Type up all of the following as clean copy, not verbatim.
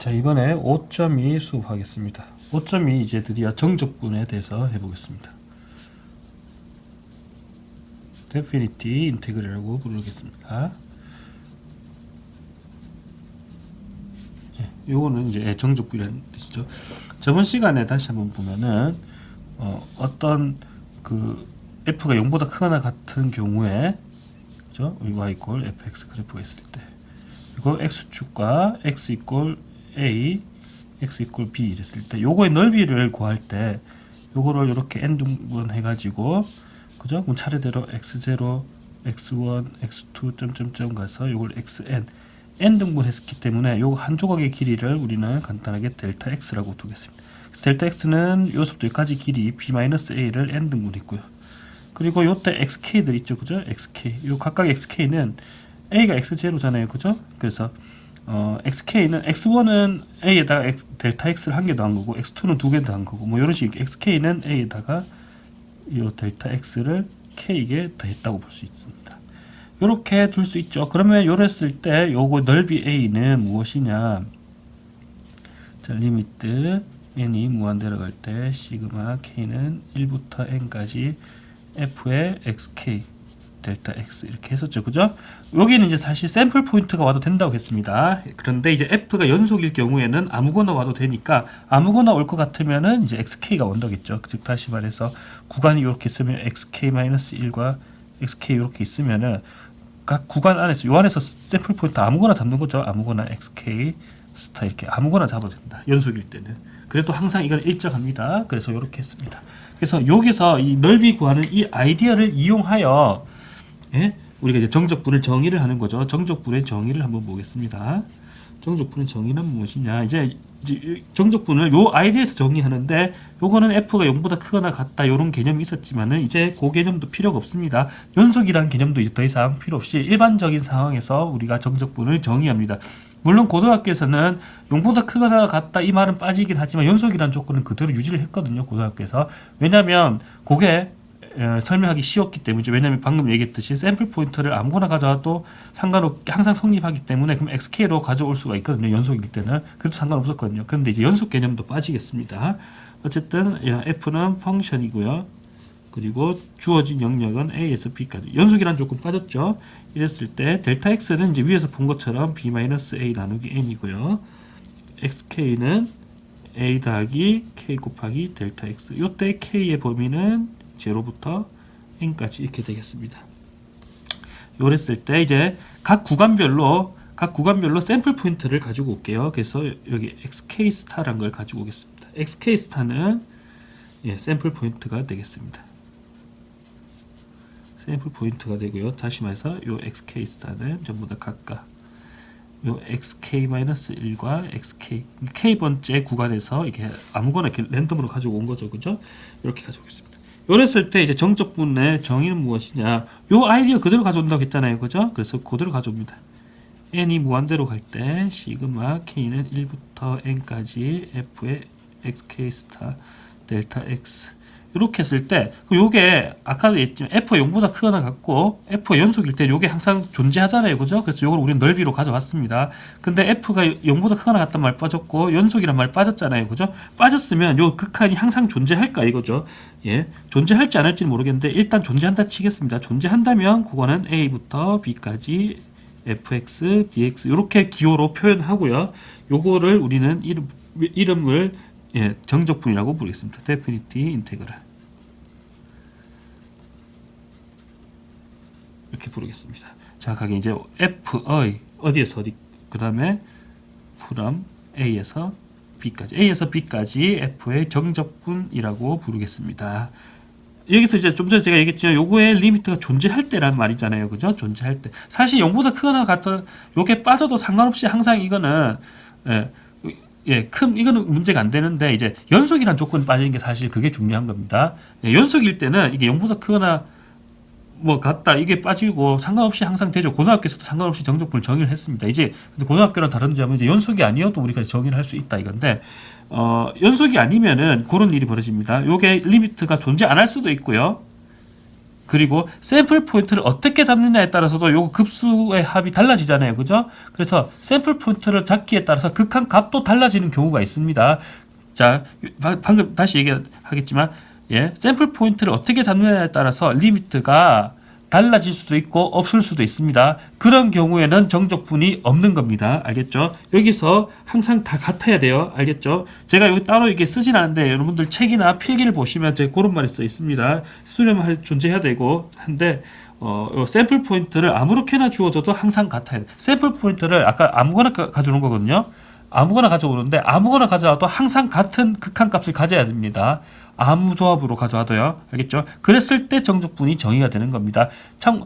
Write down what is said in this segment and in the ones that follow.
자, 이번에 5.2 수업하겠습니다. 5.2 이제 드디어 정적분에 대해서 해보겠습니다. 데피니티 인테그랄이라고 부르겠습니다. 요거는 이제 정적분이라는 뜻이죠. 저번 시간에 다시 한번 보면은 어떤 그 f가 0보다 크거나 같은 경우에, 그죠? y 이퀄 fx 그래프가 있을 때, 그리고 x축과 x 이퀄 a, x 이퀄 b 이랬을 때, 요거의 넓이를 구할 때 요거를 이렇게 n 등분 해가지고, 그죠? 그럼 차례대로 x0, x1, x2 점점점 가서 요걸 xn n 등분 했기 때문에 요거 한 조각의 길이를 우리는 간단하게 델타 x라고 두겠습니다. 그래서 델타 x는 요서부터 여기까지 길이 b-a를 n 등분 했고요. 그리고 요때 xk들 있죠, 그죠? xk, 요 각각 xk는 a가 x0잖아요, 그죠? 그래서 xk는 x1은 a에다가 델타 x를 한 개 더한 거고, x2는 두 개 더한 거고, 뭐 이런 식으로 xk는 a에다가 요 델타 x를 k에 더했다고 볼 수 있습니다. 이렇게 둘 수 있죠. 그러면 요랬을 때 요거 넓이 a는 무엇이냐? 자, 리미트 n이 무한대로 갈 때 시그마 k는 1부터 n까지 f의 xk 델타 x 이렇게 했었죠, 그죠? 여기는 이제 사실 샘플 포인트가 와도 된다고 했습니다. 그런데 이제 f가 연속일 경우에는 아무거나 와도 되니까, 아무거나 올 것 같으면은 이제 xk가 원더겠죠. 즉 다시 말해서 구간이 이렇게 있으면 xk-1과 xk 이렇게 있으면은 각 구간 안에서, 요 안에서 샘플 포인트 아무거나 잡는 거죠. 아무거나 xk 스타 이렇게 아무거나 잡아도 된다, 연속일 때는. 그래도 항상 이건 일정합니다. 그래서 이렇게 했습니다. 그래서 여기서 이 넓이 구하는 이 아이디어를 이용하여, 예? 우리가 이제 정적분을 정의를 하는 거죠. 정적분의 정의를 한번 보겠습니다. 정적분의 정의는 무엇이냐? 이제 정적분을 요 아이디어에서 정의하는데, 요거는 f가 0보다 크거나 같다, 요런 개념이 있었지만은 이제 그 개념도 필요가 없습니다. 연속이라는 개념도 이제 더 이상 필요 없이 일반적인 상황에서 우리가 정적분을 정의합니다. 물론 고등학교에서는 0보다 크거나 같다 이 말은 빠지긴 하지만 연속이라는 조건은 그대로 유지를 했거든요, 고등학교에서. 왜냐하면 그게 설명하기 쉬웠기 때문이죠. 왜냐하면 방금 얘기했듯이 샘플 포인트를 아무거나 가져와도 상관없게 항상 성립하기 때문에, 그럼 xk로 가져올 수가 있거든요, 연속일 때는. 그래도 상관없었거든요. 그런데 이제 연속 개념도 빠지겠습니다. 어쨌든 f는 펑션이고요. 그리고 주어진 영역은 a에서 b까지. 연속이라는 조건 빠졌죠. 이랬을 때 델타 x는 이제 위에서 본 것처럼 b-a 나누기 n이고요. xk는 a 더하기 k 곱하기 델타 x. 요때 k의 범위는 0부터 n까지 이렇게 되겠습니다. 요랬을 때 이제 각 구간별로 샘플 포인트를 가지고 올게요. 그래서 여기 xk 스타라는 걸 가지고 오겠습니다. xk 스타는 샘플 포인트가 되겠습니다. 샘플 포인트가 되고요. 다시 말해서 요 xk 스타는 전부 다 각각 요 xk-1과 xk k번째 구간에서 이렇게 아무거나 이렇게 랜덤으로 가지고 온 거죠, 그죠? 이렇게 가지고 있습니다. 요랬을 때 이제 정적분의 정의는 무엇이냐? 요 아이디어 그대로 가져온다고 했잖아요, 그죠? 그래서 그대로 가져옵니다. n이 무한대로 갈 때 시그마 k는 1부터 n까지 f의 xk 스타 델타 x 이렇게 했을 때, 요게 아까도 얘기했지만 f가 0보다 크거나 같고 f가 연속일 때 요게 항상 존재하잖아요, 그죠? 그래서 요걸 우리는 넓이로 가져왔습니다. 근데 f가 0보다 크거나 같단 말 빠졌고 연속이란 말 빠졌잖아요, 그죠? 빠졌으면 요 극한이 항상 존재할까 이거죠. 예, 존재할지 안 할지는 모르겠는데 일단 존재한다 치겠습니다. 존재한다면 그거는 a부터 b까지 fx, dx 이렇게 기호로 표현하고요. 요거를 우리는 이름을 정적분이라고 부르겠습니다. 데피니티 인테그랄 이렇게 부르겠습니다. 정확하게 이제 f의 어디에서 어디, 그 다음에 from a에서 b까지 f의 정적분이라고 부르겠습니다. 여기서 이제 좀 전에 제가 얘기했지만 요거의 리미트가 존재할 때라는 말이잖아요, 그죠? 존재할 때. 사실 0보다 크거나 같은 요게 빠져도 상관없이 항상 이거는 이거는 문제가 안 되는데, 이제 연속이라는 조건이 빠지는 게 사실 그게 중요한 겁니다. 연속일 때는 이게 0보다 크거나 뭐 같다 이게 빠지고 상관없이 항상 되죠. 고등학교에서도 상관없이 정적분을 정의를 했습니다. 이제 근데 고등학교랑 다른 점은 이제 연속이 아니어도 우리가 정의를 할 수 있다 이건데, 연속이 아니면은 그런 일이 벌어집니다. 요게 리미트가 존재 안 할 수도 있고요. 그리고 샘플 포인트를 어떻게 잡느냐에 따라서도 요 급수의 합이 달라지잖아요. 그죠? 그래서 샘플 포인트를 잡기에 따라서 극한 값도 달라지는 경우가 있습니다. 자, 방금 다시 얘기하겠지만, 예, 샘플 포인트를 어떻게 잡느냐에 따라서 리미트가 달라질 수도 있고 없을 수도 있습니다. 그런 경우에는 정적분이 없는 겁니다. 알겠죠? 여기서 항상 다 같아야 돼요. 알겠죠? 제가 여기 따로 이게 쓰진 않는데 여러분들 책이나 필기를 보시면 제 그런 말이 써 있습니다. 수렴할 존재해야 되고 한데 요 샘플 포인트를 아무렇게나 주어져도 항상 같아야 돼. 샘플 포인트를 아까 아무거나 가져오는 거거든요. 아무거나 가져오는데 아무거나 가져와도 항상 같은 극한값을 가져야 됩니다. 아무 조합으로 가져와도요. 알겠죠? 그랬을 때 정적분이 정의가 되는 겁니다. 참,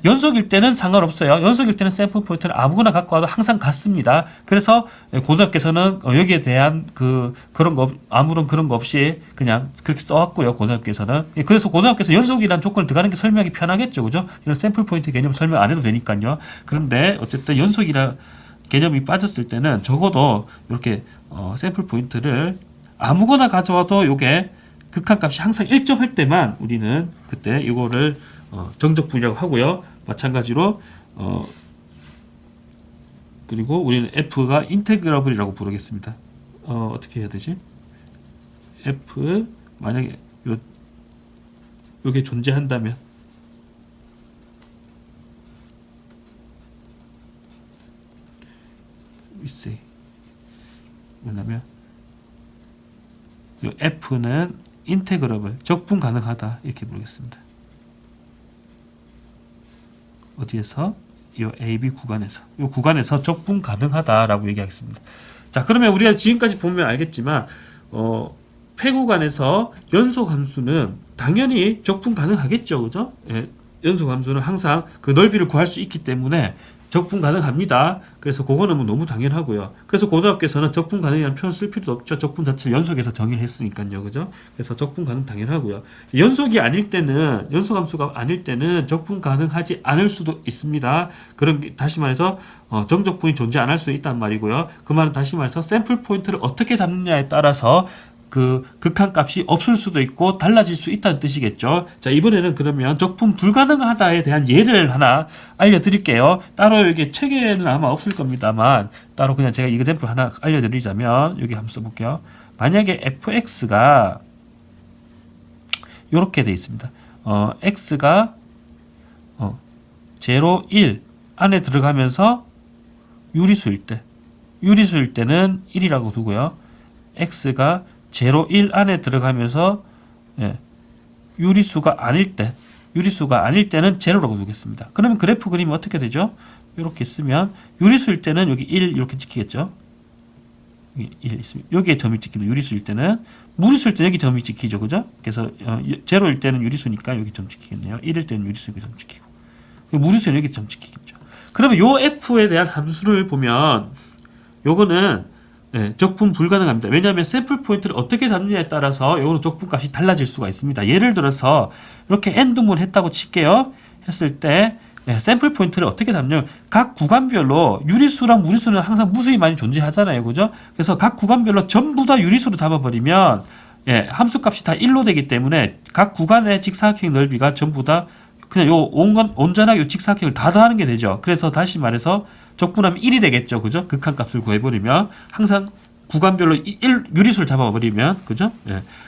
연속일 때는 상관없어요. 연속일 때는 샘플 포인트를 아무거나 갖고 와도 항상 같습니다. 그래서 고등학교에서는 여기에 대한 그런 거, 아무런 그런 거 없이 그냥 그렇게 써왔고요. 고등학교에서는. 그래서 고등학교에서 연속이라는 조건을 들어가는 게 설명하기 편하겠죠. 그죠? 이런 샘플 포인트 개념 설명 안 해도 되니까요. 그런데 어쨌든 연속이라 개념이 빠졌을 때는 적어도 이렇게 샘플 포인트를 아무거나 가져와도 요게 극한값이 항상 일정할 때만 우리는 그때 이거를 정적분이라고 하고요. 마찬가지로 그리고 우리는 f가 인테그러블이라고 부르겠습니다. 어떻게 해야 되지? f 만약에 요게 존재한다면 뭐냐면 요 f는 인테그러블 적분 가능하다 이렇게 부르겠습니다. 어디에서? 이 AB 구간에서 이 구간에서 적분 가능하다라고 얘기하겠습니다. 자, 그러면 우리가 지금까지 보면 알겠지만 폐 구간에서 연속 함수는 당연히 적분 가능하겠죠, 그죠? 예, 연속 함수는 항상 그 넓이를 구할 수 있기 때문에 적분 가능합니다. 그래서 그거는 뭐 너무 당연하고요. 그래서 고등학교에서는 적분 가능이라는 표현 쓸 필요도 없죠. 적분 자체를 연속해서 정의를 했으니까요. 그죠? 그래서 적분 가능 당연하고요. 연속이 아닐 때는, 연속 함수가 아닐 때는 적분 가능하지 않을 수도 있습니다. 그런 게, 다시 말해서 정적분이 존재 안 할 수 있단 말이고요. 그 말은 다시 말해서 샘플 포인트를 어떻게 잡느냐에 따라서 그 극한값이 없을 수도 있고 달라질 수 있다는 뜻이겠죠. 자, 이번에는 그러면 적분 불가능하다에 대한 예를 하나 알려드릴게요. 따로 여기 책에는 아마 없을 겁니다만 따로 그냥 제가 이그젬플 하나 알려드리자면 여기 한번 써볼게요. 만약에 fx가 이렇게 돼 있습니다. x가 0, 1 안에 들어가면서 유리수일 때는 1이라고 두고요. x가 0, 1 안에 들어가면서 유리수가 아닐 때는 제로라고 두겠습니다. 그러면 그래프 그림이 어떻게 되죠? 이렇게 쓰면 유리수일 때는 여기 1 이렇게 찍히겠죠. 여기 1 있으면 여기에 점이 찍히면 유리수일 때는, 무리수일 때 여기 점이 찍히죠, 그죠? 그래서 제로일 때는 유리수니까 여기 점 찍히겠네요. 1일 때는 유리수 여기 점 찍히고, 무리수는 여기 점 찍히겠죠. 그러면 요 f에 대한 함수를 보면 요거는 적분 불가능합니다. 왜냐하면 샘플 포인트를 어떻게 잡느냐에 따라서 이거는 적분 값이 달라질 수가 있습니다. 예를 들어서 이렇게 n등분 했다고 칠게요. 했을 때 샘플 포인트를 어떻게 잡냐면 각 구간별로 유리수랑 무리수는 항상 무수히 많이 존재하잖아요. 그죠? 그래서 각 구간별로 전부 다 유리수로 잡아버리면 함수값이 다 1로 되기 때문에 각 구간의 직사각형 넓이가 전부 다 그냥 요 온전하게 요 직사각형을 다 더하는 게 되죠. 그래서 다시 말해서 적분하면 1이 되겠죠. 그죠? 극한값을 구해버리면 항상 구간별로 유리수를 잡아버리면, 그죠?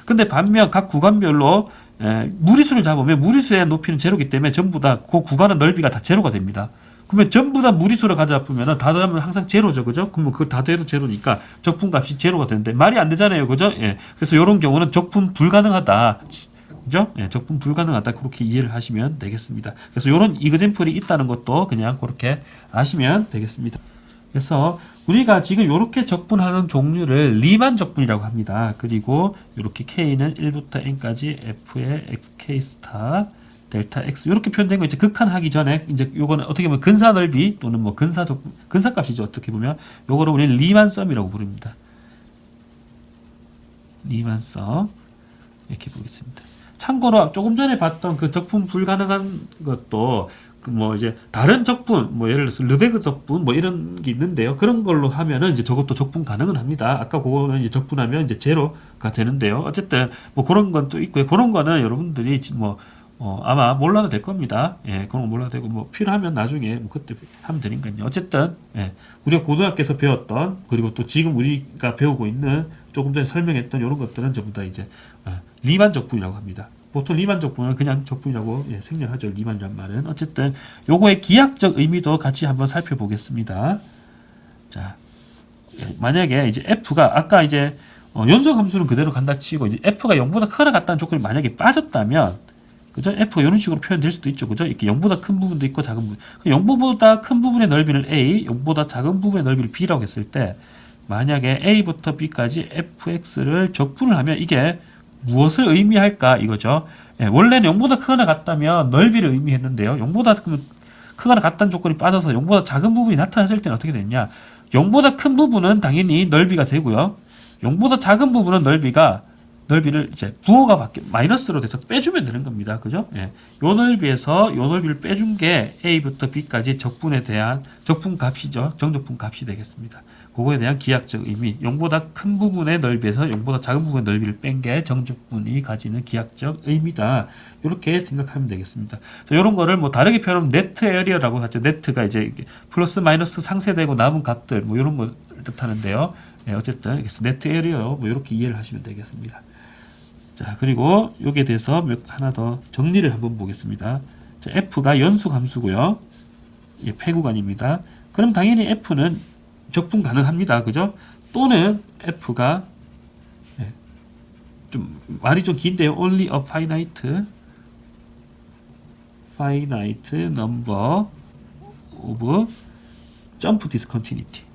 근데 반면 각 구간별로 무리수를 잡으면 무리수의 높이는 제로이기 때문에 전부 다 그 구간의 넓이가 다 제로가 됩니다. 그러면 전부 다 무리수를 가져보면 다 더하면 항상 제로죠. 그죠? 그러면 그걸 다 더해도 제로니까 적분값이 제로가 되는데 말이 안 되잖아요. 그죠? 그래서 이런 경우는 적분 불가능하다. 그죠? 적분 불가능하다. 그렇게 이해를 하시면 되겠습니다. 그래서 이런 이그젬플이 있다는 것도 그냥 그렇게 아시면 되겠습니다. 그래서 우리가 지금 이렇게 적분하는 종류를 리만 적분이라고 합니다. 그리고 이렇게 k는 1부터 n까지 f의 xk 스타 델타 x 이렇게 표현된 거 이제 극한하기 전에 이제 요거는 어떻게 보면 근사 넓이 또는 뭐 근사값이죠. 어떻게 보면 요거를 우리는 리만 썸이라고 부릅니다. 리만 썸 이렇게 보겠습니다. 참고로 조금 전에 봤던 그 적분 불가능한 것도 뭐 이제 다른 적분, 뭐 예를 들어서 르베그 적분 뭐 이런 게 있는데요. 그런 걸로 하면은 이제 저것도 적분 가능은 합니다. 아까 그거는 이제 적분하면 이제 제로가 되는데요. 어쨌든 뭐 그런 건 또 있고요. 그런 거는 여러분들이 뭐 아마 몰라도 될 겁니다. 예, 그런 거 몰라도 되고, 뭐, 필요하면 나중에, 뭐, 그때 하면 되니까요. 어쨌든, 예, 우리가 고등학교에서 배웠던, 그리고 또 지금 우리가 배우고 있는, 조금 전에 설명했던 이런 것들은 전부 다 이제, 리만 적분이라고 합니다. 보통 리만 적분은 그냥 적분이라고 예, 생략하죠. 리만이란 말은. 어쨌든, 요거의 기하적 의미도 같이 한번 살펴보겠습니다. 자, 예, 만약에 이제 F가, 아까 이제, 연속 함수는 그대로 간다 치고, 이제 F가 0보다 크거나 같다는 조건이 만약에 빠졌다면, 그죠? F가 이런 식으로 표현될 수도 있죠. 그죠? 이렇게 0보다 큰 부분도 있고 작은 부분. 0보다 큰 부분의 넓이를 A, 0보다 작은 부분의 넓이를 B라고 했을 때 만약에 A부터 B까지 fx를 적분을 하면 이게 무엇을 의미할까 이거죠. 예, 원래는 0보다 크거나 같다면 넓이를 의미했는데요. 0보다 크거나 같다는 조건이 빠져서 0보다 작은 부분이 나타났을 때는 어떻게 됐냐? 0보다 큰 부분은 당연히 넓이가 되고요. 0보다 작은 부분은 넓이를 이제 부호가 마이너스로 돼서 빼주면 되는 겁니다. 그죠? 예. 요 넓이에서 요 넓이를 빼준 게 A부터 B까지 적분에 대한 적분 값이죠. 정적분 값이 되겠습니다. 그거에 대한 기하적 의미. 0보다 큰 부분의 넓이에서 0보다 작은 부분의 넓이를 뺀 게 정적분이 가지는 기하적 의미다. 이렇게 생각하면 되겠습니다. 자, 이런 거를 뭐 다르게 표현하면 네트 에리어라고 하죠. 네트가 이제 플러스 마이너스 상쇄되고 남은 값들 뭐 이런 걸 뜻하는데요. 예, 어쨌든 네트 에리어 뭐 이렇게 이해를 하시면 되겠습니다. 자, 그리고 여기에 대해서 하나 더 정리를 한번 보겠습니다. 자, F가 연속 함수고요. 예, 패구간입니다. 그럼 당연히 F는 적분 가능합니다. 그죠? 또는 F가 예, 좀 말이 좀 긴데요. Only a finite number of jump discontinuity.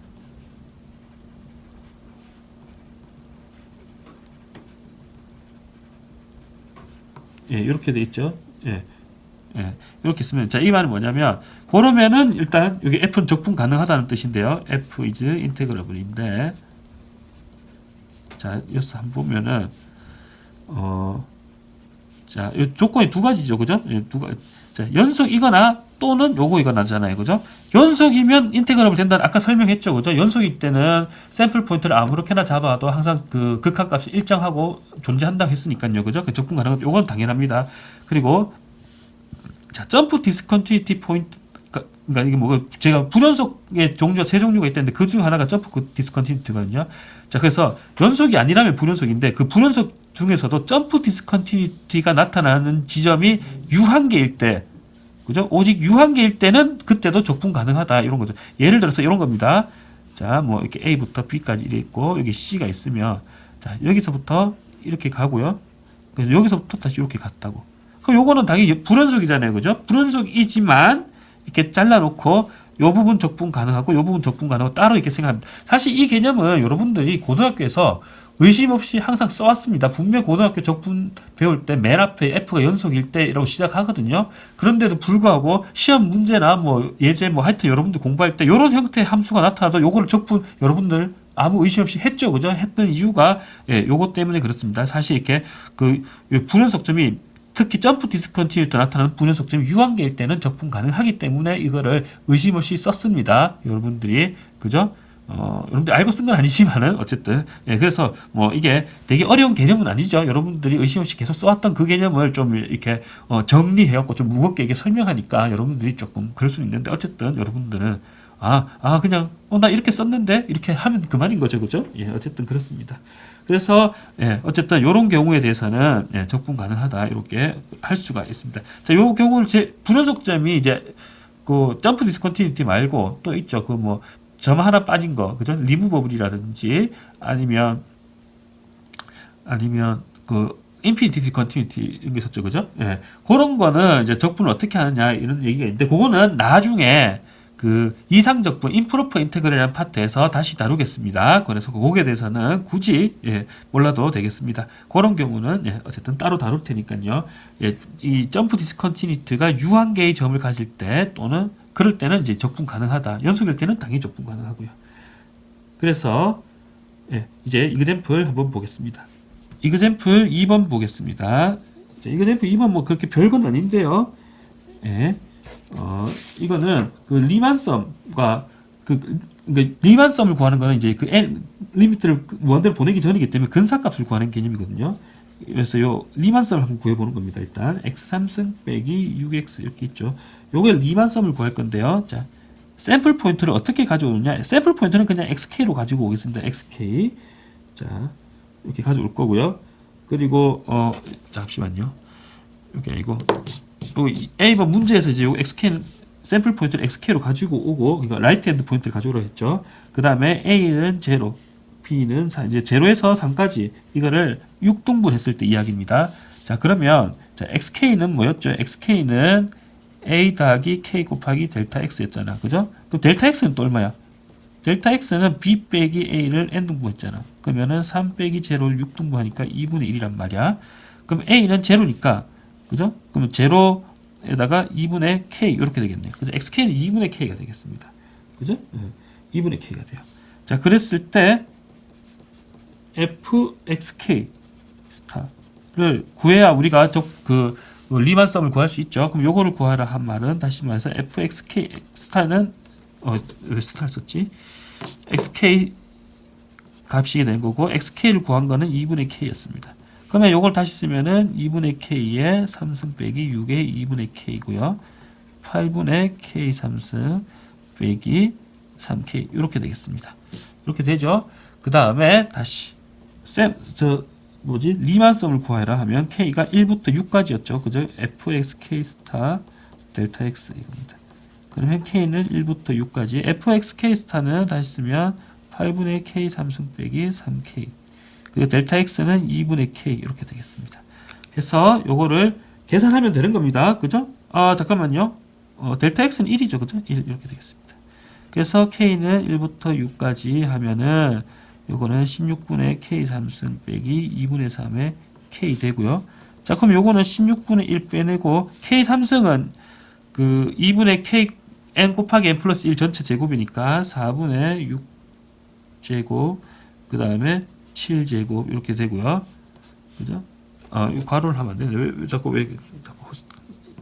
예, 이렇게 돼 있죠. 예, 예, 이렇게 쓰면 자, 이 말은 뭐냐면 그러면은 일단 여기 F는 적분 가능하다는 뜻인데요. F is integrable인데 자, 여기서 한번 보면은 자, 이 조건이 두 가지죠, 그죠? 예, 자, 연속이거나 또는 요거이거나잖아요, 그죠? 연속이면 인테그러블 된다는 아까 설명했죠, 그죠? 연속일 때는 샘플 포인트를 아무렇게나 잡아도 항상 그 극한값이 일정하고 존재한다고 했으니까요, 그죠? 그 적분 가능한 요건 당연합니다. 그리고 자, 점프 디스컨티니티 포인트 그러니까 이게 뭐 제가 불연속의 종류가 세 종류가 있다는데 그 중 하나가 점프 디스컨티니티거든요. 자, 그래서 연속이 아니라면 불연속인데 그 불연속 중에서도 점프 디스컨티니티가 나타나는 지점이 유한계일 때, 그죠? 오직 유한계일 때는 그때도 적분 가능하다 이런 거죠. 예를 들어서 이런 겁니다. 자, 뭐 이렇게 A부터 B까지 이렇게 있고 여기 C가 있으면 자, 여기서부터 이렇게 가고요. 그래서 여기서부터 다시 이렇게 갔다고. 그럼 요거는 당연히 불연속이잖아요, 그죠? 불연속이지만 이렇게 잘라놓고 요 부분 적분 가능하고 요 부분 적분 가능하고 따로 이렇게 생각합니다. 사실 이 개념은 여러분들이 고등학교에서 의심 없이 항상 써왔습니다. 분명 고등학교 적분 배울 때 맨 앞에 F가 연속일 때라고 시작하거든요. 그런데도 불구하고 시험 문제나 뭐 예제 뭐 하여튼 여러분들 공부할 때 이런 형태의 함수가 나타나도 요거를 적분 여러분들 아무 의심 없이 했죠, 그죠? 했던 이유가 예, 요거 때문에 그렇습니다. 사실 이렇게 그 불연속점이 특히 점프 디스컨티뉴티 나타나는 불연속점이 유한계일 때는 적분 가능하기 때문에 이거를 의심 없이 썼습니다. 여러분들이 그죠? 여러분들 알고 쓴 건 아니지만은 어쨌든 예, 그래서 뭐 이게 되게 어려운 개념은 아니죠. 여러분들이 의심 없이 계속 써왔던 그 개념을 좀 이렇게 정리해갖고 좀 무겁게 이게 설명하니까 여러분들이 조금 그럴 수 있는데 어쨌든 여러분들은 그냥 나 이렇게 썼는데 이렇게 하면 그만인 거죠, 그죠? 예, 어쨌든 그렇습니다. 그래서 예, 어쨌든 이런 경우에 대해서는 예, 적분 가능하다 이렇게 할 수가 있습니다. 자, 요 경우를 불연속점이 이제 그 점프 디스컨티니티 말고 또 있죠. 그 뭐 점 하나 빠진 거, 그죠? 리무버블이라든지 아니면 그 인피니티 디스컨티니티 이런 게 있었죠, 그죠? 예, 그런 거는 이제 적분을 어떻게 하느냐 이런 얘기가 있는데 그거는 나중에 그 이상적분 임프로퍼 인테그럴이라는 파트에서 다시 다루겠습니다. 그래서 거기에 대해서는 굳이 예, 몰라도 되겠습니다. 그런 경우는 예, 어쨌든 따로 다룰 테니까요. 예, 이 점프 디스컨티니티가 유한계의 점을 가질 때 또는 그럴 때는 이제 적분 가능하다. 연속일 때는 당연히 적분 가능하고요. 그래서 예, 이제 이그젬플 한번 보겠습니다. 이그젬플 2번 보겠습니다. 자, 이그젬플 2번 뭐 그렇게 별건 아닌데요. 예. 이거는 그 리만썸과 리만썸을 구하는 거는 이제 그 리미트를 무한대로 보내기 전이기 때문에 근사값을 구하는 개념이거든요. 그래서 요 리만섬을 한번 구해보는 겁니다. 일단 x3승 빼기 6x 이렇게 있죠. 요게 리만섬을 구할 건데요. 자, 샘플 포인트를 어떻게 가져오느냐? 샘플 포인트는 그냥 xk로 가지고 오겠습니다. xk. 자, 이렇게 가져올 거고요. 그리고 잠시만요. 이게 아니고 A번 문제에서 이제 xk는 샘플 포인트를 xk로 가지고 오고 이거 라이트 핸드 포인트를 가져오라 했죠. 그 다음에 A는 0, B는 4, 이제 0에서 3까지 이거를 6등분 했을 때 이야기입니다. 자, 그러면 자, xk는 뭐였죠? xk는 A 더하기 k 곱하기 델타 x였잖아. 그죠? 그럼 델타 x는 또 얼마야? 델타 x는 b 빼기 a를 n등분 했잖아. 그러면은 3 빼기 제로를 6등분 하니까 2분의 1이란 말이야. 그럼 a는 제로니까, 그죠? 그러면 제로에다가 2분의 k 이렇게 되겠네요. 그래서 xk는 2분의 k가 되겠습니다. 그죠? 2분의 k가 돼요. 자, 그랬을 때 fxk 스타를 구해야 우리가 리만섬을 구할 수 있죠. 그럼 요거를 구하라 한 말은 다시 말해서 fxk 스타는 왜 스타를 썼지? xk 값이 된 거고 xk를 구한 거는 2분의 k였습니다. 그러면 요걸 다시 쓰면은 2분의 k에 3승 빼기 6의 2분의 k고요. 8분의 k 3승 빼기 3k 이렇게 되겠습니다. 이렇게 되죠. 그 다음에 다시 리만섬을 구하라 하면 k가 1부터 6까지였죠. 그죠? fxk 스타 델타 x 이겁니다. 그러면 k는 1부터 6까지 fxk 스타는 다시 쓰면 8분의 k 3승 빼기 3k 그리고 델타 x는 2분의 k 이렇게 되겠습니다. 그래서 요거를 계산하면 되는 겁니다. 그죠? 잠깐만요. 델타 x는 1이죠. 그죠? 1 이렇게 되겠습니다. 그래서 k는 1부터 6까지 하면은 요거는 16분의 k 3승 빼기 2분의 3의 k 되고요. 자, 그럼 요거는 16분의 1 빼내고 k 3승은 그 2분의 k n 곱하기 n 플러스 1 전체 제곱이니까 4분의 6 제곱 그 다음에 7제곱 이렇게 되고요. 그죠? 이 괄호를 하면 안 되네. 왜 자꾸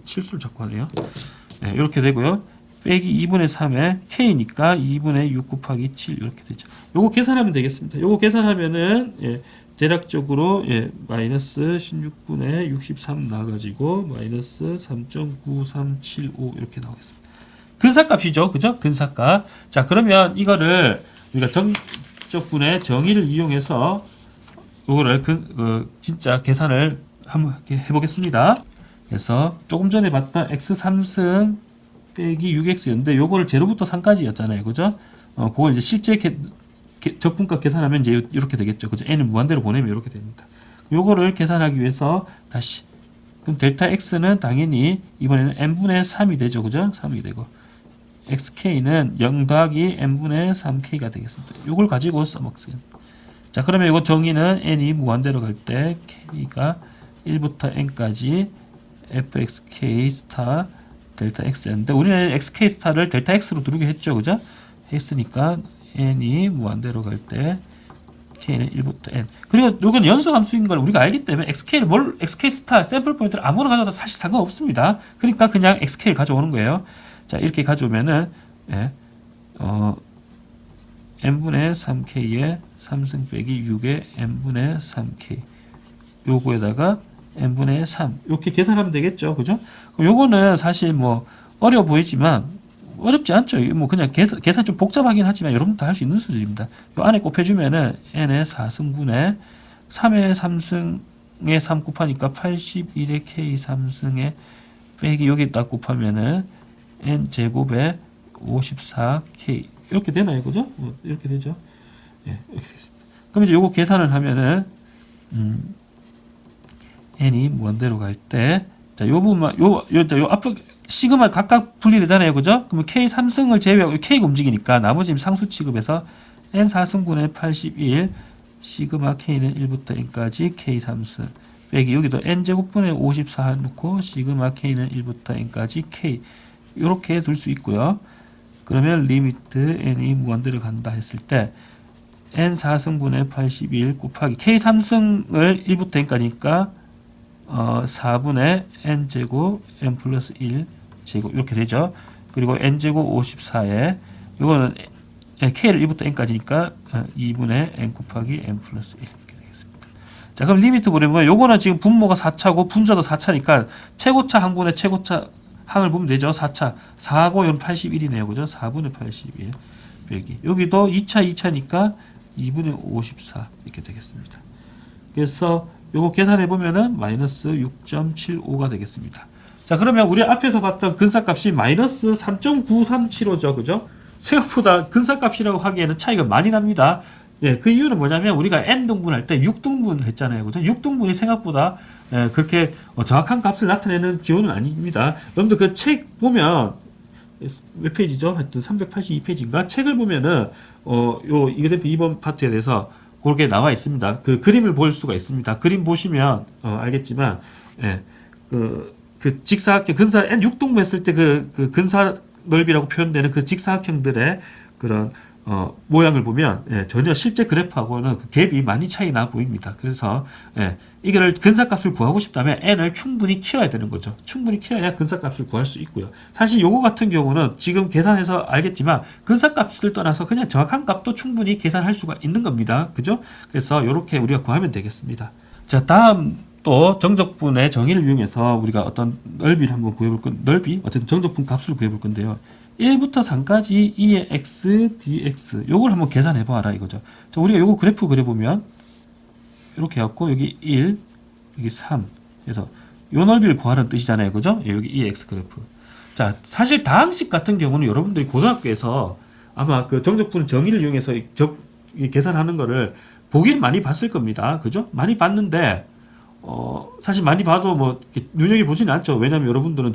실수를 자꾸 하네요. 네, 이렇게 되고요. 빼기 2분의 3에 k니까 2분의 6 곱하기 7 이렇게 되죠. 요거 계산하면 되겠습니다. 요거 계산하면은 대략적으로 마이너스 16분의 63 나와가지고 마이너스 3.9375 이렇게 나오겠습니다. 근사값이죠. 그죠? 근사값. 자, 그러면 이거를 우리가 정적분의 정의를 이용해서 이거를 진짜 계산을 한번 해보겠습니다. 그래서 조금 전에 봤던 x3승 빼기 6x였는데 요거를 0부터 3까지였잖아요. 그죠? 그걸 이제 실제 적분값 계산하면 이제 이렇게 되겠죠. 그죠? n을 무한대로 보내면 이렇게 됩니다. 요거를 계산하기 위해서 다시 그럼 델타 x는 당연히 이번에는 n분의 3이 되죠. 그죠? 3이 되고 xk는 0 더하기 n분의 3k가 되겠습니다. 이걸 가지고 써먹어요. 자, 그러면 이거 정의는 n이 무한대로 갈 때 k가 1부터 n까지 fxk 스타 델타 x였는데 우리는 xk 스타를 델타 x로 두르게 했죠. 그죠? 했으니까 n이 무한대로 갈 때 k는 1부터 n. 그리고 이건 연속 함수인 걸 우리가 알기 때문에 xk 스타 샘플 포인트를 아무나 가져도 사실 상관없습니다. 그러니까 그냥 xk를 가져오는 거예요. 자, 이렇게 가져오면은 n분의 3k에 3승 빼기 6에 n분의 3k 요거에다가 n분의 3 이렇게 계산하면 되겠죠. 그죠? 그럼 요거는 사실 뭐 어려워 보이지만 어렵지 않죠. 뭐 그냥 계산 좀 복잡하긴 하지만 여러분 다 할 수 있는 수준입니다. 요 안에 곱해주면은 n의 4승분의 3의 3승에 3 곱하니까 81의 k 3승에 빼기 여기 딱 곱하면은 n 제곱에 54k 이렇게 되나요, 그죠? 이렇게 되죠. 예, 이렇게 됐습니다. 그럼 이제 요거 계산을 하면은 n이 무한대로 갈 때, 자, 요 부분만 요 앞에 시그마 각각 분리되잖아요, 그죠? 그러면 k 3승을 제외하고 k가 움직이니까 나머지 상수 취급해서 n 4승분의 81 시그마 k는 1부터 n까지 k 3승 빼기 여기도 n 제곱분의 54 놓고 시그마 k는 1부터 n까지 k 이렇게 둘 수 있고요. 그러면 리미트 n이 무한대로 간다 했을 때 n 4승분의 81 곱하기 k 3승을 1부터 n까지니까 4분의 n 제곱 n 플러스 1 제곱 이렇게 되죠. 그리고 n 제곱 54에 이거는 k를 1부터 n까지니까 2분의 n 곱하기 n 플러스 1 이렇게 되겠습니다. 자, 그럼 리미트 보려면 요거는 지금 분모가 4차고 분자도 4차니까 최고차 항분의 최고차 항을 보면 되죠. 4차. 4고 81이네요. 그죠? 4분의 81 빼기. 여기도 2차 2차니까 2분의 54 이렇게 되겠습니다. 그래서 요거 계산해 보면은 마이너스 6.75가 되겠습니다. 자, 그러면 우리 앞에서 봤던 근사값이 마이너스 3.9375죠. 그죠? 생각보다 근사값이라고 하기에는 차이가 많이 납니다. 예, 그 이유는 뭐냐면 우리가 n등분 할 때 6등분 했잖아요. 그죠? 6등분이 생각보다 그렇게 정확한 값을 나타내는 기호는 아닙니다. 여러분들 그 책 보면 몇 페이지죠? 하여튼 382페이지인가? 책을 보면은 요 이그래프 2번 파트에 대해서 그렇게 나와 있습니다. 그 그림을 볼 수가 있습니다. 그림 보시면 알겠지만 예, 그 직사각형 근사 n 6등분 했을 때 그 근사 넓이라고 표현되는 그 직사각형들의 그런 모양을 보면 전혀 실제 그래프하고는 그 갭이 많이 차이 나 보입니다. 그래서 이거를 근사값을 구하고 싶다면 n을 충분히 키워야 되는 거죠. 충분히 키워야 근사값을 구할 수 있고요. 사실 요거 같은 경우는 지금 계산해서 알겠지만 근사값을 떠나서 그냥 정확한 값도 충분히 계산할 수가 있는 겁니다. 그죠? 그래서 요렇게 우리가 구하면 되겠습니다. 자, 다음 또 정적분의 정의를 이용해서 우리가 어떤 넓이를 한번 구해볼 건 넓이 어쨌든 정적분 값을 구해볼 건데요. 1부터 3까지 2의 x, dx 요걸 한번 계산해 봐라 이거죠. 자, 우리가 요거 그래프 그려보면 이렇게 해갖고 여기 1, 여기 3 그래서 요 넓이를 구하라는 뜻이잖아요. 그죠? 여기 2의 x 그래프. 자, 사실 다항식 같은 경우는 여러분들이 고등학교에서 아마 그 정적분 정의를 이용해서 계산하는 거를 보긴 많이 봤을 겁니다. 그죠? 많이 봤는데 사실 많이 봐도 뭐 눈여겨보지는 않죠. 왜냐면 여러분들은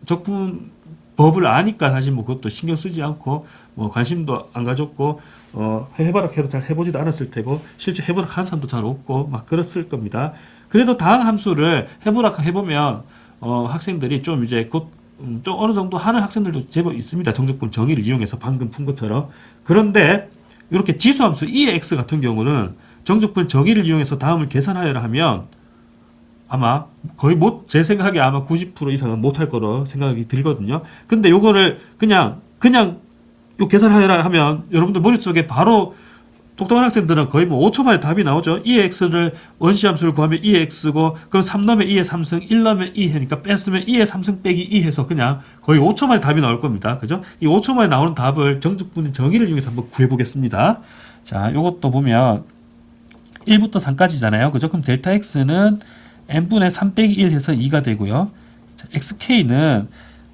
적분 법을 아니까 사실 뭐 그것도 신경 쓰지 않고 뭐 관심도 안 가졌고 해보라 해도 잘 해보지도 않았을 테고 실제 해보라 하는 사람도 잘 없고 막 그랬을 겁니다. 그래도 다항 함수를 해보라 해보면 학생들이 좀 이제 좀 어느 정도 하는 학생들도 제법 있습니다. 정적분 정의를 이용해서 방금 푼 것처럼. 그런데 이렇게 지수함수 2의 x 같은 경우는 정적분 정의를 이용해서 다음을 계산하여라 하면 아마 거의 제 생각에 아마 90% 이상은 못할 거로 생각이 들거든요. 근데 요거를 그냥 요 계산하여라 하면 여러분들 머릿속에 바로 똑똑한 학생들은 거의 뭐 5초 만에 답이 나오죠. 2의 x를 원시함수를 구하면 2의 x고 그럼 3 넣으면 2의 3승 1 넣으면 2 하니까 뺐으면 2의 3승 빼기 2 해서 그냥 거의 5초 만에 답이 나올 겁니다. 그죠? 이 5초 만에 나오는 답을 정적분의 정의를 이용해서 한번 구해 보겠습니다. 자, 요것도 보면 1부터 3까지잖아요. 그죠? 그럼 델타 x는 n분의 3 빼기 1 해서 2가 되고요. 자, xk는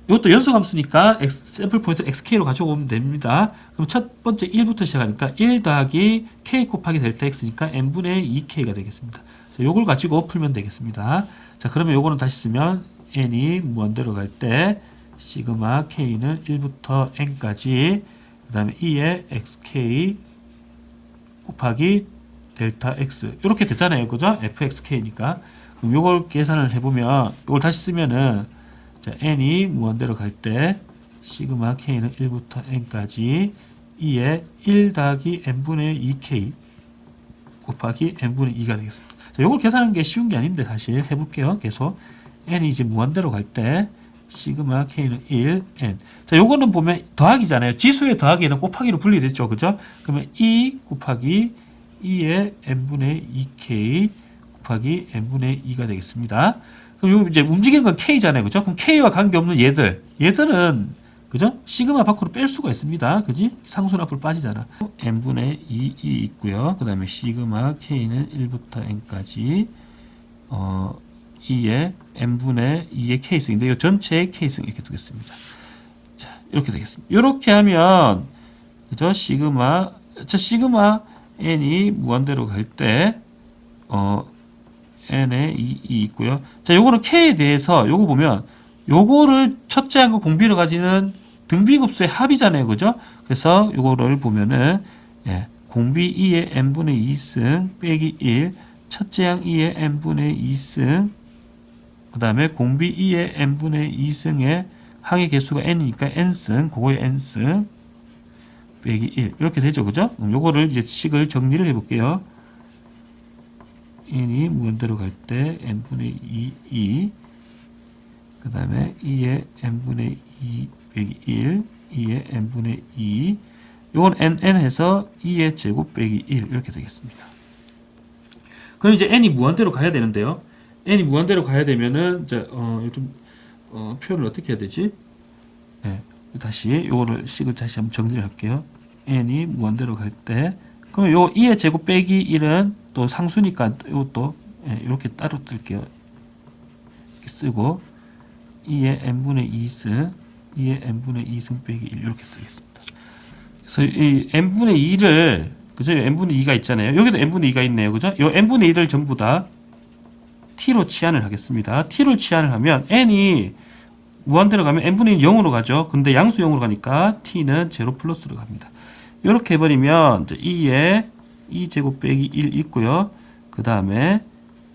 이것도 연속함수니까 샘플 포인트 xk로 가져오면 됩니다. 그럼 첫 번째 1부터 시작하니까 1 더하기 k 곱하기 델타 x니까 n분의 2k가 되겠습니다. 자, 요걸 가지고 풀면 되겠습니다. 자, 그러면 요거는 다시 쓰면 n이 무한대로 갈 때 시그마 k는 1부터 n까지 그 다음에 2의 xk 곱하기 델타 x 이렇게 됐잖아요. 그죠? fxk니까 그럼 요걸 계산을 해보면 요걸 다시 쓰면은 자, n이 무한대로 갈 때 시그마 k는 1부터 n까지 2의 1 더하기 n분의 2k 곱하기 n분의 2가 되겠습니다. 자, 요걸 계산하는 게 쉬운 게 아닌데 사실 해볼게요. 계속 n이 이제 무한대로 갈 때 시그마 k는 1, n. 자, 요거는 보면 더하기잖아요. 지수의 더하기는 곱하기로 분리됐죠. 그죠? 그러면 2 곱하기 2의 n분의 2k 곱하기 n분의 2가 되겠습니다. 그럼 요 이제 움직이는 건 k잖아요. 그죠? 그럼 k와 관계없는 얘들은 그죠? 시그마 밖으로 뺄 수가 있습니다. 그지? 상수는 앞으로 빠지잖아. n분의 2 있고요. 그 다음에 시그마 k는 1부터 n까지 2의 n분의 2의 k승인데 이 전체의 k승 이렇게 두겠습니다. 자, 이렇게 되겠습니다. 이렇게 하면 그죠? 시그마 n이 무한대로 갈 때 n에 2 있고요. 자, 요거는 k에 대해서 요거 보면 요거를 첫째 항과 공비를 가지는 등비급수의 합이잖아요. 그죠? 그래서 요거를 보면은 공비 2의 n분의 2승 빼기 1 첫째 항 2의 n분의 2승 그 다음에 공비 2의 n분의 2승의 항의 개수가 n이니까 n승 그거의 n승 빼기 1 이렇게 되죠. 그죠? 요거를 이제 식을 정리를 해볼게요. n이 무한대로 갈 때 n분의 2 그 다음에 2의 n분의 2 빼기 1 2의 n분의 2 요건 n 해서 2의 제곱 빼기 1 이렇게 되겠습니다. 그럼 이제 n이 무한대로 가야 되는데요. n이 무한대로 가야 되면은 이제 표현을 어떻게 해야 되지? 네, 다시 요거를 식을 다시 한번 정리를 할게요. n이 무한대로 갈 때, 그러면 요 2의 제곱 빼기 1은 또 상수니까 이것도 이렇게 따로 쓸게요. 이렇게 쓰고 2의 n분의 2승 2의 n분의 2승 빼기 1 이렇게 쓰겠습니다. 그래서 이 n분의 2를 그죠? n분의 2가 있잖아요. 여기도 n분의 2가 있네요. 그죠? 요 n분의 2를 전부 다 t로 치환을 하겠습니다. t로 치환을 하면 n이 무한대로 가면 n분의 2는 0으로 가죠. 근데 양수 0으로 가니까 t는 0 플러스로 갑니다. 이렇게 해버리면 이제 2의 2제곱 빼기 1 있고요. 그 다음에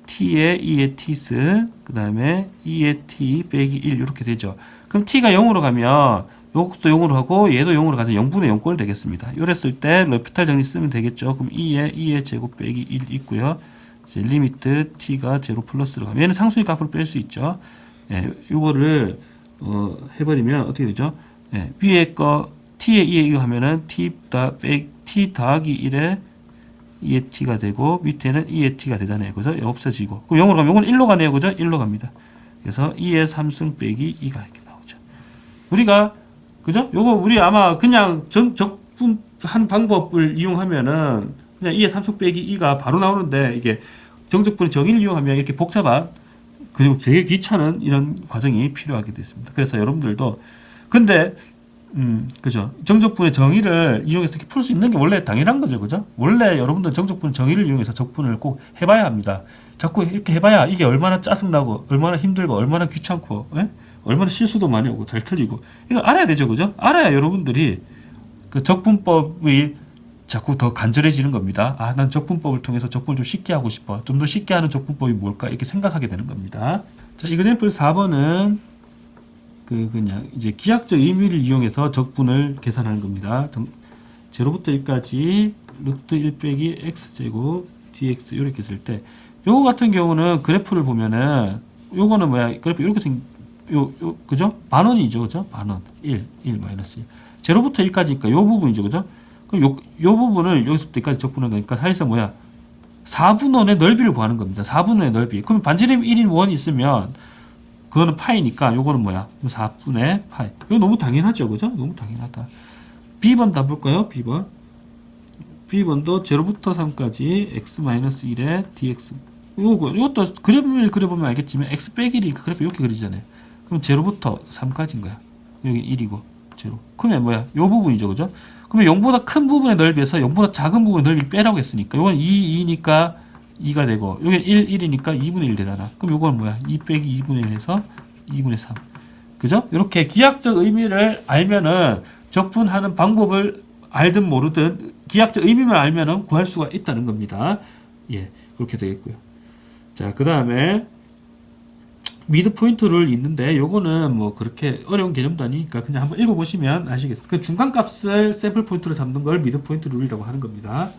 t의 2의 t승, 그 다음에 2의 t 빼기 1 이렇게 되죠. 그럼 t가 0으로 가면 요것도 0으로 하고 얘도 0으로 가서 0분의 0꼴 되겠습니다. 이랬을 때 l'hopital 정리 쓰면 되겠죠. 그럼 2의 제곱 빼기 1 있고요. 이제 리미트 t가 0 플러스로 가면 얘는 상수니까 앞으로 뺄 수 있죠. 예, 요거를 해버리면 어떻게 되죠? 예, 위에 거 t에 2에 이거 하면은 t 더하기 1에 2의 t가 되고 밑에는 2의 t가 되잖아요. 그래서 없어지고 그럼 0으로 가면 이건 1로 가네요. 그죠? 1로 갑니다. 그래서 2의 3승 빼기 2가 이렇게 나오죠. 우리가 그죠? 요거 우리 아마 그냥 적분한 방법을 이용하면은 그냥 2의 3승 빼기 2가 바로 나오는데 이게 정적분의 정의를 이용하면 이렇게 복잡한 그리고 되게 귀찮은 이런 과정이 필요하게 됐습니다. 그래서 여러분들도 근데 그죠? 정적분의 정의를 이용해서 이렇게 풀 수 있는 게 원래 당연한 거죠, 그죠? 원래 여러분들 정적분의 정의를 이용해서 적분을 꼭 해봐야 합니다. 자꾸 이렇게 해봐야 이게 얼마나 짜증나고, 얼마나 힘들고, 얼마나 귀찮고, 얼마나 실수도 많이 오고, 잘 틀리고, 이거 알아야 되죠, 그죠? 알아야 여러분들이 그 적분법이 자꾸 더 간절해지는 겁니다. 아, 난 적분법을 통해서 적분을 좀 쉽게 하고 싶어. 좀 더 쉽게 하는 적분법이 뭘까? 이렇게 생각하게 되는 겁니다. 자, example 4번은 그냥 이제 기하학적 의미를 이용해서 적분을 계산하는 겁니다. 0부터 1까지 루트 1 빼기 x제곱 dx 이렇게 쓸 때 요거 같은 경우는 그래프를 보면은 요거는 뭐야? 그래프 이렇게 그죠? 만원이죠. 그죠? 만원. 1 마이너스 1. 0부터 1까지니까 요 부분이죠. 그죠? 그럼 요 부분을 여기서부터 여기까지 적분한 거니까 사실상 뭐야? 4분원의 넓이를 구하는 겁니다. 4분원의 넓이. 그럼 반지름 1인 원이 있으면 그거는 파이니까 요거는 뭐야? 4분의 파이. 이거 너무 당연하죠. 그죠? 너무 당연하다. B번 다 볼까요? B번도 0부터 3까지 x-1에 dx. 이것도 그래프를 그려보면 알겠지만 x 빼기 1이 그래프 이렇게 그리잖아요. 그럼 0부터 3까지인 거야. 여기 1이고 0. 그러면 뭐야? 요 부분이죠. 그죠? 그러면 0보다 큰 부분의 넓이에서 0보다 작은 부분의 넓이를 빼라고 했으니까 요건 2니까 2가 되고 여기 1이니까 2분의 1 되잖아. 그럼 요건 뭐야? 2 빼기 2분의 1 해서 2분의 3. 그죠? 이렇게 기하학적 의미를 알면은 적분하는 방법을 알든 모르든 기하학적 의미만 알면은 구할 수가 있다는 겁니다. 예, 그렇게 되겠고요. 자, 그 다음에 미드 포인트 룰 있는데 요거는 뭐 그렇게 어려운 개념도 아니니까 그냥 한번 읽어보시면 아시겠어요. 그 중간값을 샘플 포인트로 잡는 걸 미드 포인트 룰이라고 하는 겁니다.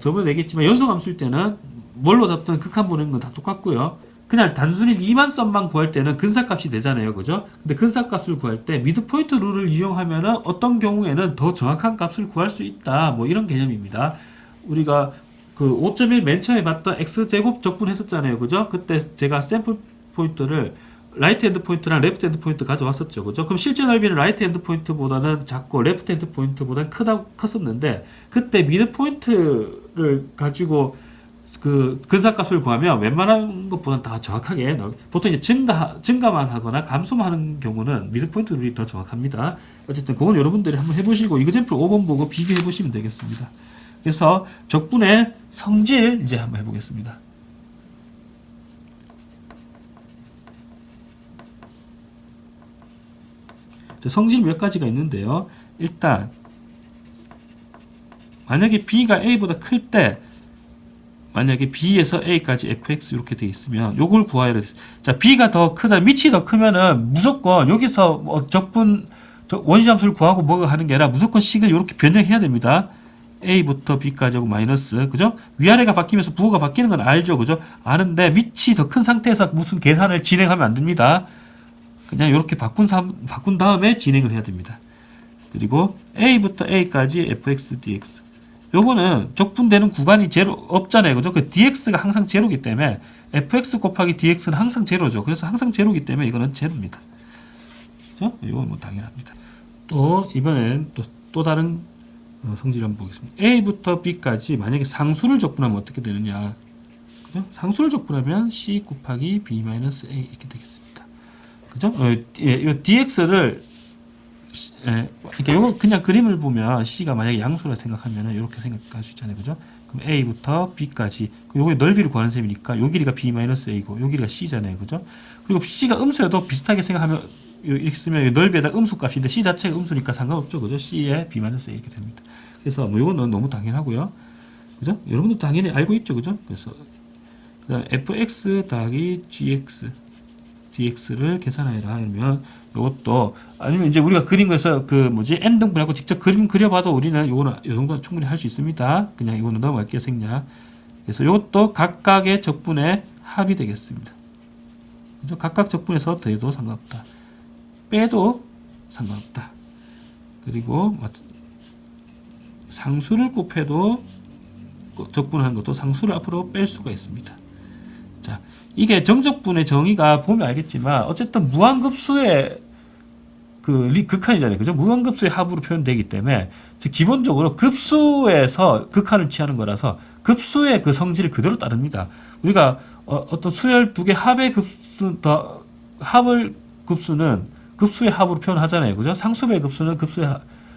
저번에 얘기했지만 연속함수일 때는 뭘로 잡든 극한 보내는 건 다 똑같고요. 그냥 단순히 리만 썸만 구할 때는 근사값이 되잖아요. 그죠? 근데 근사값을 구할 때 미드 포인트 룰을 이용하면은 어떤 경우에는 더 정확한 값을 구할 수 있다. 뭐 이런 개념입니다. 우리가 그 5.1 맨 처음에 봤던 x제곱 적분했었잖아요. 그죠? 그때 제가 샘플 포인트를 라이트 핸드 포인트랑 레프트 핸드 포인트 가져왔었죠. 그죠? 그럼 실제 넓이는 라이트 핸드 포인트보다는 작고 레프트 핸드 포인트보다는 컸었는데 그때 미드 포인트를 가지고 그 근사값을 구하면 웬만한 것보다는 다 정확하게 보통 이제 증가만 하거나 감소만 하는 경우는 미드 포인트 룰이 더 정확합니다. 어쨌든 그건 여러분들이 한번 해보시고 이그젠플 5번 보고 비교해 보시면 되겠습니다. 그래서 적분의 성질 이제 한번 해보겠습니다. 성질 몇 가지가 있는데요. 일단 만약에 b가 a보다 클 때 만약에 b에서 a까지 fx 이렇게 되어 있으면 요걸 구하야 돼. 자, b가 더 크다, 밑이 더 크면은 무조건 여기서 뭐 적분 원시함수를 구하고 뭐가 하는 게 아니라 무조건 식을 이렇게 변형해야 됩니다. a부터 b까지 하고 마이너스, 그죠? 위아래가 바뀌면서 부호가 바뀌는 건 알죠, 그죠? 아는데 밑이 더 큰 상태에서 무슨 계산을 진행하면 안 됩니다. 그냥 이렇게 바꾼 다음에 진행을 해야 됩니다. 그리고 a부터 a까지 fx dx 요거는 적분되는 구간이 제로 없잖아요. 그죠? 그 dx가 항상 제로기 때문에 fx 곱하기 dx는 항상 제로죠. 그래서 항상 제로기 때문에 이거는 제로입니다. 그죠? 이건 뭐 당연합니다. 또 이번엔 또 다른 성질 한번 보겠습니다. a부터 b까지 만약에 상수를 적분하면 어떻게 되느냐? 그죠? 상수를 적분하면 c 곱하기 b-a 이렇게 되겠습니다. 그죠? 이 dx를 그러니까 요거 그냥 그림을 보면 c가 만약에 양수라 생각하면은 이렇게 생각할 수 있잖아요. 그죠? 그럼 a부터 b까지 요거의 넓이를 구하는 셈이니까 요 길이가 b-a고 요 길이가 c잖아요. 그죠? 그리고 c가 음수여도 비슷하게 생각하면 이렇게 쓰면 이 넓이에다 음수 값인데 c 자체가 음수니까 상관없죠. 그죠? c에 b-a 이렇게 됩니다. 그래서 뭐 이거는 너무 당연하고요. 그죠? 여러분도 당연히 알고 있죠. 그죠? 그래서 그다음 fx 더하기 dx를 계산하여라 하면 이것도 아니면 이제 우리가 그린 거에서 그 뭐지 n 등분하고 직접 그림 그려봐도 우리는 요거는 요 정도는 충분히 할 수 있습니다. 그냥 이거는 넘어갈게요. 생략. 그래서 이것도 각각의 적분의 합이 되겠습니다. 그죠? 각각 적분해서 더해도 상관없다. 빼도 상관없다. 그리고 상수를 곱해도 적분하는 것도 상수를 앞으로 뺄 수가 있습니다. 자, 이게 정적분의 정의가 보면 알겠지만 어쨌든 무한급수의 그 극한이잖아요. 그죠? 무한급수의 합으로 표현되기 때문에 즉 기본적으로 급수에서 극한을 취하는 거라서 급수의 그 성질을 그대로 따릅니다. 우리가 어떤 수열 두 개 합의 급수 더 합을 급수는 급수의 합으로 표현하잖아요. 그죠? 상수배의 급수는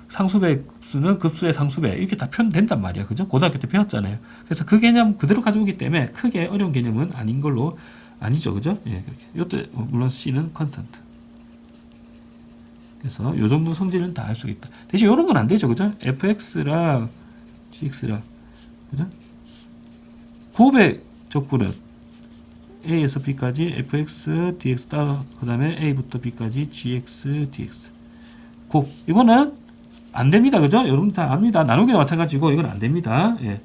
상수배의 급수는 급수의 상수배 이렇게 다 표현된단 말이야. 그죠? 고등학교 때 배웠잖아요. 그래서 그 개념 그대로 가져오기 때문에 크게 어려운 개념은 아닌 걸로 아니죠. 그죠? 예, 그렇게. 이것도 물론 C는 컨스턴트. 그래서 요 정도 성질은 다 알 수 있다. 대신 이런 건 안 되죠. 그죠? fx랑 gx랑 그죠? 곱의 적분은 a에서 b까지 fx dx 따라 그다음에 a부터 b까지 gx dx 곱 이거는 안 됩니다. 그죠? 여러분 다 압니다. 나누기도 마찬가지고 이건 안 됩니다. 예.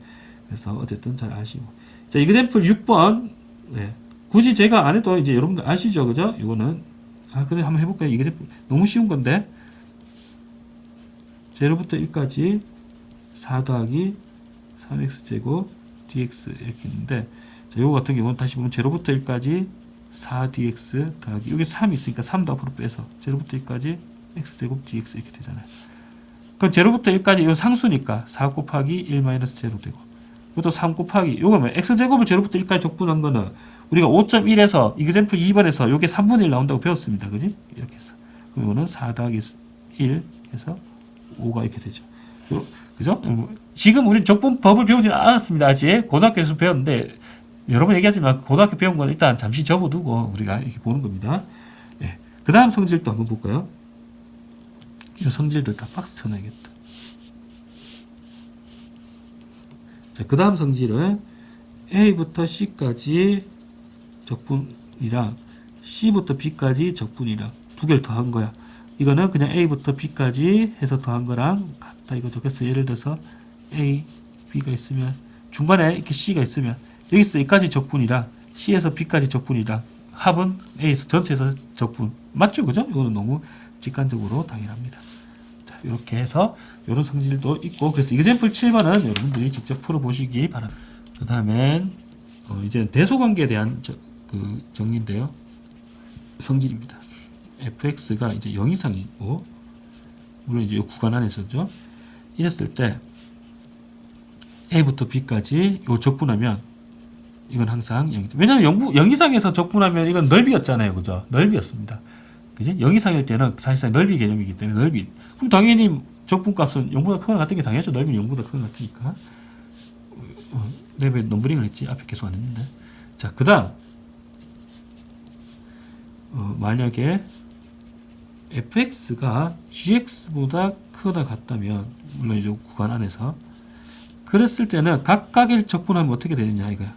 그래서 어쨌든 잘 아시고. 자, example 6번. 예. 굳이 제가 안 해도 이제 여러분들 아시죠? 그죠? 이거는 그래 한번 해볼까요? 이게 너무 쉬운 건데. 0부터 1까지 4 더하기 3x 제곱 dx 이렇게 있는데 자, 요거 같은 경우는 다시 보면 0부터 1까지 4dx 더하기 여기 3이 있으니까 3도 앞으로 빼서 0부터 1까지 x 제곱 dx 이렇게 되잖아요. 그럼 0부터 1까지 이건 상수니까 4 곱하기 1 마이너스 0 되고 이것도 3 곱하기 요거 뭐 x제곱을 0부터 1까지 적분한 거는 우리가 5.1에서 example 2번에서 요게 3분의 1 나온다고 배웠습니다. 그지? 이렇게 해서 그럼 이거는 4 더하기 1 해서 5가 이렇게 되죠. 그죠? 지금 우리 적분법을 배우지는 않았습니다. 아직 고등학교에서 배웠는데 여러 번 얘기하지만 고등학교 배운 건 일단 잠시 접어두고 우리가 이렇게 보는 겁니다. 예. 그 다음 성질도 한번 볼까요? 이 성질들 다 박스 쳐놔야겠다. 자, 그 다음 성질은 A부터 C까지 적분이랑 C부터 B까지 적분이랑 두 개를 더한 거야. 이거는 그냥 A부터 B까지 해서 더한 거랑 같다. 이거 적겠어. 예를 들어서 A, B가 있으면 중간에 이렇게 C가 있으면 여기서 여기까지 적분이랑 C에서 B까지 적분이랑 합은 A에서 전체에서 적분. 맞죠? 그죠? 이거는 너무 직관적으로 당연합니다. 자, 이렇게 해서 이런 성질도 있고 그래서 example 7번은 여러분들이 직접 풀어보시기 바랍니다. 그 다음엔 이제 대소관계에 대한 그 정리인데요. 성질입니다. fx가 이제 0 이상이고 물론 이제 이 구간 안에서죠. 이랬을 때 a부터 b까지 요 적분하면 이건 항상 0. 왜냐면 0 이상에서 적분하면 이건 넓이였잖아요. 그죠? 넓이였습니다. 그지? 0 이상일 때는 사실상 넓이 개념이기 때문에 넓이. 그럼 당연히 적분값은 0보다 크거나 같은 게 당연하죠. 넓이는 0보다 크거나 같으니까. 내가 왜 넘버링을 했지? 앞에 계속 안 했는데. 자, 그 다음. 만약에 fx가 gx보다 크거나 같다면, 물론 이제 구간 안에서. 그랬을 때는 각각의 적분하면 어떻게 되느냐, 이거야.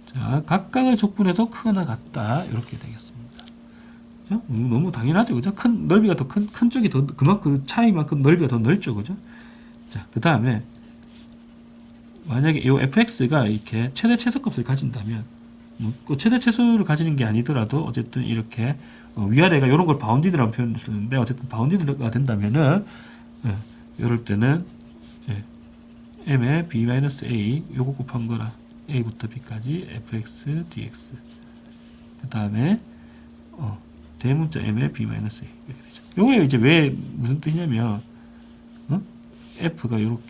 자, 각각을 적분해도 크거나 같다. 이렇게 되겠습니다. 그죠? 너무 당연하죠. 그죠? 큰, 넓이가 더 큰 쪽이 더, 그만큼 차이만큼 넓이가 더 넓죠. 그죠? 자, 그 다음에, 만약에 이 fx가 이렇게 최대 최소값을 가진다면, 그 최대 최소를 가지는 게 아니더라도 어쨌든 이렇게 위아래가 이런 걸 바운디드라는 표현을 쓰는데 어쨌든 바운디드가 된다면은 이럴 때는 m의 b-a 요거 곱한 거라 a부터 b까지 fx dx 그 다음에 대문자 m의 b-a 이렇게 되죠. 요게 이제 왜 무슨 뜻이냐면 f가 이렇게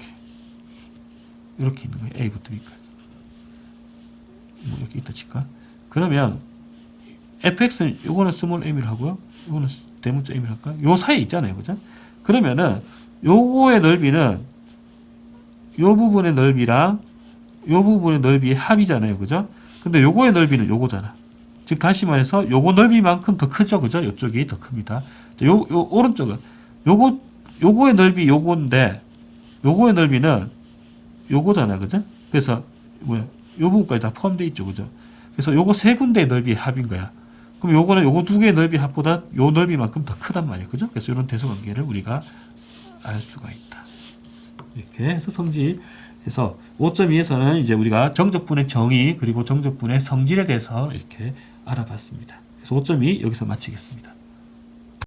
있는 거예요. a부터 b까지 뭐 이렇게 있다 칠까? 그러면 fx는 요거는 스몰 m이라 하고요. 요거는 대문자 m이라 할까? 요 사이에 있잖아요. 그죠? 그러면은 요거의 넓이는 요 부분의 넓이랑 요 부분의 넓이의 합이잖아요. 그죠? 근데 요거의 넓이는 요거잖아. 즉 다시 말해서 요거 넓이만큼 더 크죠. 그죠? 요쪽이 더 큽니다. 요 오른쪽은 요거의 넓이 요건데 요거의 넓이는 요거잖아. 그죠? 그래서 요 부분까지 다 포함되어 있죠. 그죠? 그래서 요거 세 군데의 넓이의 합인 거야. 그럼 요거는 요거 두 개의 넓이 합보다 요 넓이만큼 더 크단 말이에요. 그죠? 그래서 이런 대소관계를 우리가 알 수가 있다. 이렇게 해서 성질에서 5.2에서는 이제 우리가 정적분의 정의 그리고 정적분의 성질에 대해서 이렇게 알아봤습니다. 그래서 5.2 여기서 마치겠습니다.